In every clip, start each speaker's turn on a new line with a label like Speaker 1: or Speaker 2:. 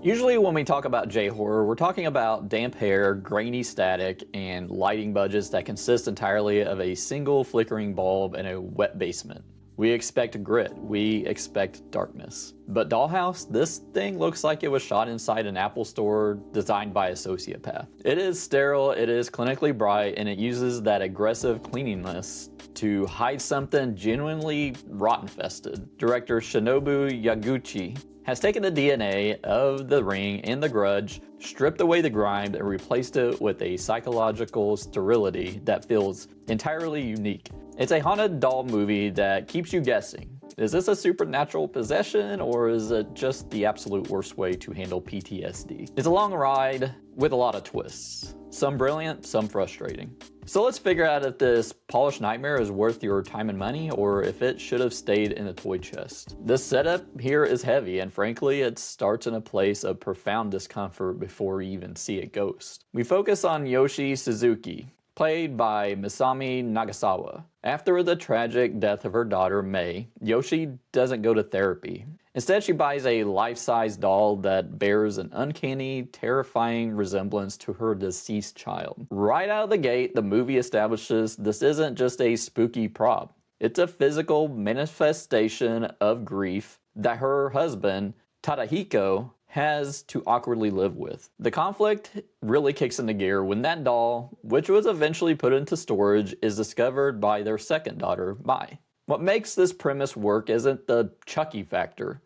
Speaker 1: Usually when we talk about J-horror, we're talking about damp hair, grainy static, and lighting budgets that consist entirely of a single flickering bulb and a wet basement. We expect grit, we expect darkness. But Dollhouse, this thing looks like it was shot inside an Apple store designed by a sociopath. It is sterile, it is clinically bright, and it uses that aggressive cleanliness to hide something genuinely rot-infested. Director Shinobu Yaguchi has taken the DNA of The Ring and The Grudge, stripped away the grime, and replaced it with a psychological sterility that feels entirely unique. It's a haunted doll movie that keeps you guessing. Is this a supernatural possession, or is it just the absolute worst way to handle PTSD? It's a long ride with a lot of twists. Some brilliant, some frustrating. So let's figure out if this polished nightmare is worth your time and money, or if it should have stayed in a toy chest. This setup here is heavy, and frankly, it starts in a place of profound discomfort before you even see a ghost. We focus on Yoshi Suzuki, played by Masami Nagasawa. After the tragic death of her daughter, Mei, Yoshi doesn't go to therapy. Instead, she buys a life-size doll that bears an uncanny, terrifying resemblance to her deceased child. Right out of the gate, the movie establishes this isn't just a spooky prop. It's a physical manifestation of grief that her husband, Tadahiko, has to awkwardly live with. The conflict really kicks into gear when that doll, which was eventually put into storage, is discovered by their second daughter, Mai. What makes this premise work isn't the Chucky factor.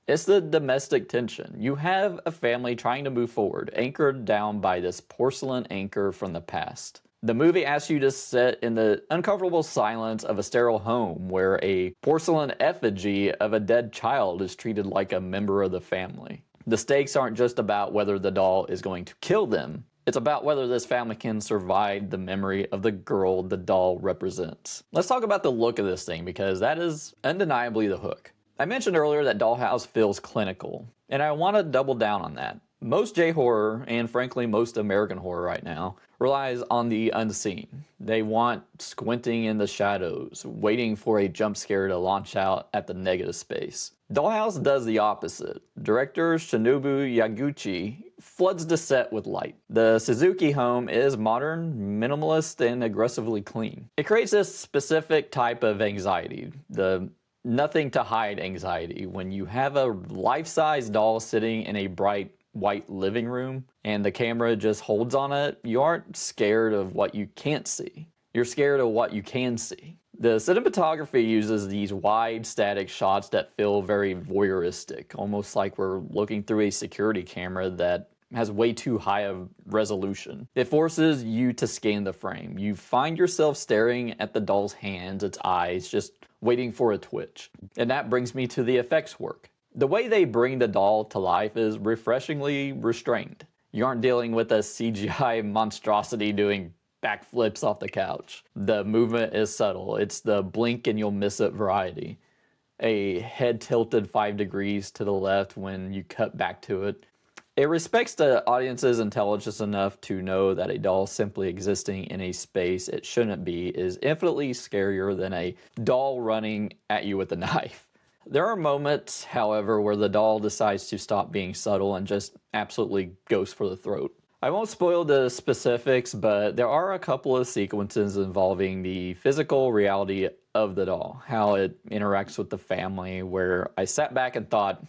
Speaker 1: It's the domestic tension. You have a family trying to move forward, anchored down by this porcelain anchor from the past. The movie asks you to sit in the uncomfortable silence of a sterile home where a porcelain effigy of a dead child is treated like a member of the family. The stakes aren't just about whether the doll is going to kill them. It's about whether this family can survive the memory of the girl the doll represents. Let's talk about the look of this thing, because that is undeniably the hook. I mentioned earlier that Dollhouse feels clinical, and I want to double down on that. Most J-horror, and frankly most American horror right now, relies on the unseen. They want squinting in the shadows, waiting for a jump scare to launch out at the negative space. Dollhouse does the opposite. Director Shinobu Yaguchi floods the set with light. The Suzuki home is modern, minimalist, and aggressively clean. It creates this specific type of anxiety, the nothing to hide anxiety. When you have a life-size doll sitting in a bright white living room and the camera just holds on it, you aren't scared of what you can't see. You're scared of what you can see. The cinematography uses these wide static shots that feel very voyeuristic, almost like we're looking through a security camera that has way too high of resolution. It forces you to scan the frame. You find yourself staring at the doll's hands, its eyes, just waiting for a twitch. And that brings me to the effects work. The way they bring the doll to life is refreshingly restrained. You aren't dealing with a CGI monstrosity doing backflips off the couch. The movement is subtle. It's the blink and you'll miss it variety. A head tilted 5 degrees to the left when you cut back to it. It respects the audience's intelligence enough to know that a doll simply existing in a space it shouldn't be is infinitely scarier than a doll running at you with a knife. There are moments, however, where the doll decides to stop being subtle and just absolutely goes for the throat. I won't spoil the specifics, but there are a couple of sequences involving the physical reality of the doll, how it interacts with the family, where I sat back and thought,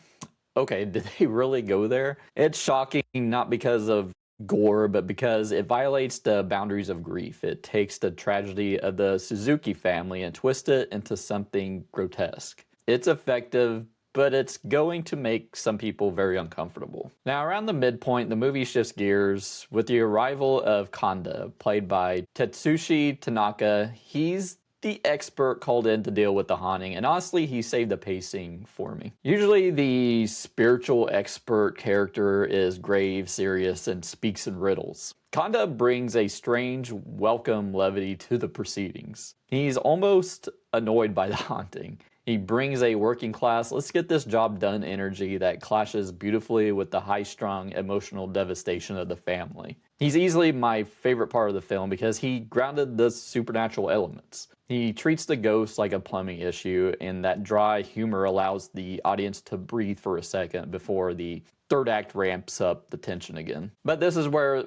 Speaker 1: okay, did they really go there? It's shocking, not because of gore, but because it violates the boundaries of grief. It takes the tragedy of the Suzuki family and twists it into something grotesque. It's effective, but it's going to make some people very uncomfortable. Now, around the midpoint, the movie shifts gears with the arrival of Kanda, played by Tetsushi Tanaka. He's the expert called in to deal with the haunting, and honestly, he saved the pacing for me. Usually, the spiritual expert character is grave, serious, and speaks in riddles. Kanda brings a strange, welcome levity to the proceedings. He's almost annoyed by the haunting. He brings a working class, let's get this job done energy that clashes beautifully with the high-strung emotional devastation of the family. He's easily my favorite part of the film because he grounded the supernatural elements. He treats the ghost like a plumbing issue, and that dry humor allows the audience to breathe for a second before the third act ramps up the tension again. But this is where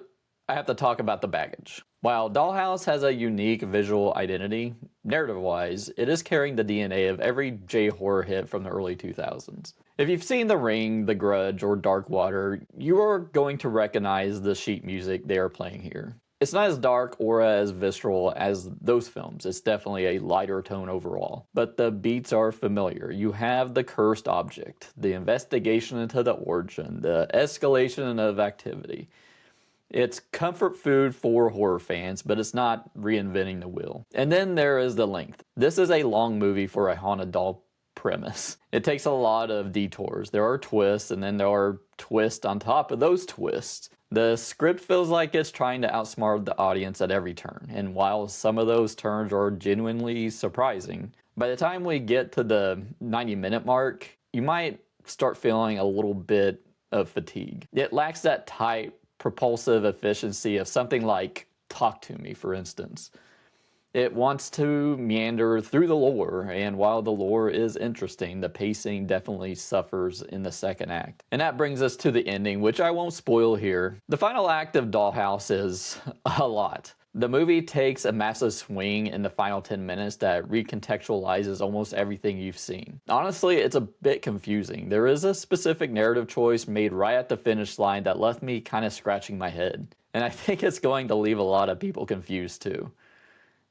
Speaker 1: I have to talk about the baggage. While Dollhouse has a unique visual identity, narrative-wise, it is carrying the DNA of every J-horror hit from the early 2000s. If you've seen The Ring, The Grudge, or Dark Water, you are going to recognize the sheet music they are playing here. It's not as dark or as visceral as those films. It's definitely a lighter tone overall. But the beats are familiar. You have the cursed object, the investigation into the origin, the escalation of activity. It's comfort food for horror fans, but it's not reinventing the wheel. And then there is the length. This is a long movie for a haunted doll premise. It takes a lot of detours. There are twists, and then there are twists on top of those twists. The script feels like it's trying to outsmart the audience at every turn, and while some of those turns are genuinely surprising, by the time we get to the 90-minute mark, you might start feeling a little bit of fatigue. It lacks that tight, propulsive efficiency of something like Talk to Me, for instance. It wants to meander through the lore, and while the lore is interesting, the pacing definitely suffers in the second act. And that brings us to the ending, which I won't spoil here. The final act of Dollhouse is a lot. The movie takes a massive swing in the final 10 minutes that recontextualizes almost everything you've seen. Honestly, it's a bit confusing. There is a specific narrative choice made right at the finish line that left me kind of scratching my head. And I think it's going to leave a lot of people confused too.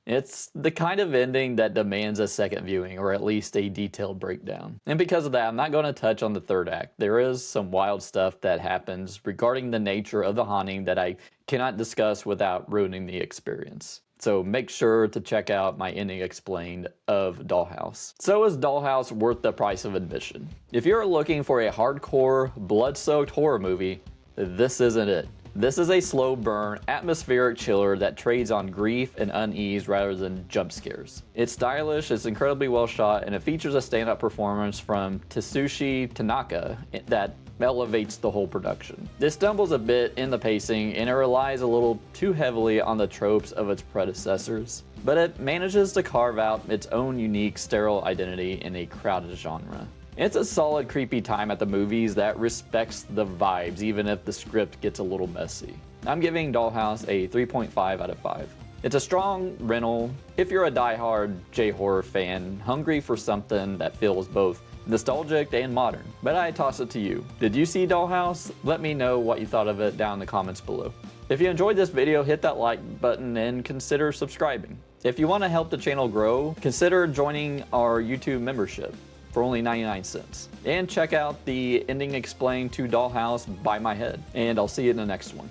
Speaker 1: It's the kind of ending that demands a second viewing, or at least a detailed breakdown. And because of that, I'm not going to touch on the third act. There is some wild stuff that happens regarding the nature of the haunting that I cannot discuss without ruining the experience. So make sure to check out my ending explained of Dollhouse. So is Dollhouse worth the price of admission? If you're looking for a hardcore, blood-soaked horror movie, this isn't it. This is a slow burn, atmospheric chiller that trades on grief and unease rather than jump scares. It's stylish, it's incredibly well shot, and it features a standout performance from Tetsushi Tanaka that elevates the whole production. This stumbles a bit in the pacing, and it relies a little too heavily on the tropes of its predecessors, but it manages to carve out its own unique sterile identity in a crowded genre. It's a solid creepy time at the movies that respects the vibes, even if the script gets a little messy. I'm giving Dollhouse a 3.5 out of 5. It's a strong rental if you're a die-hard J-horror fan, hungry for something that feels both nostalgic and modern. But I toss it to you. Did you see Dollhouse? Let me know what you thought of it down in the comments below. If you enjoyed this video, hit that like button and consider subscribing. If you want to help the channel grow, consider joining our YouTube membership for only 99 cents. And check out the ending explained to Dollhouse by my head. And I'll see you in the next one.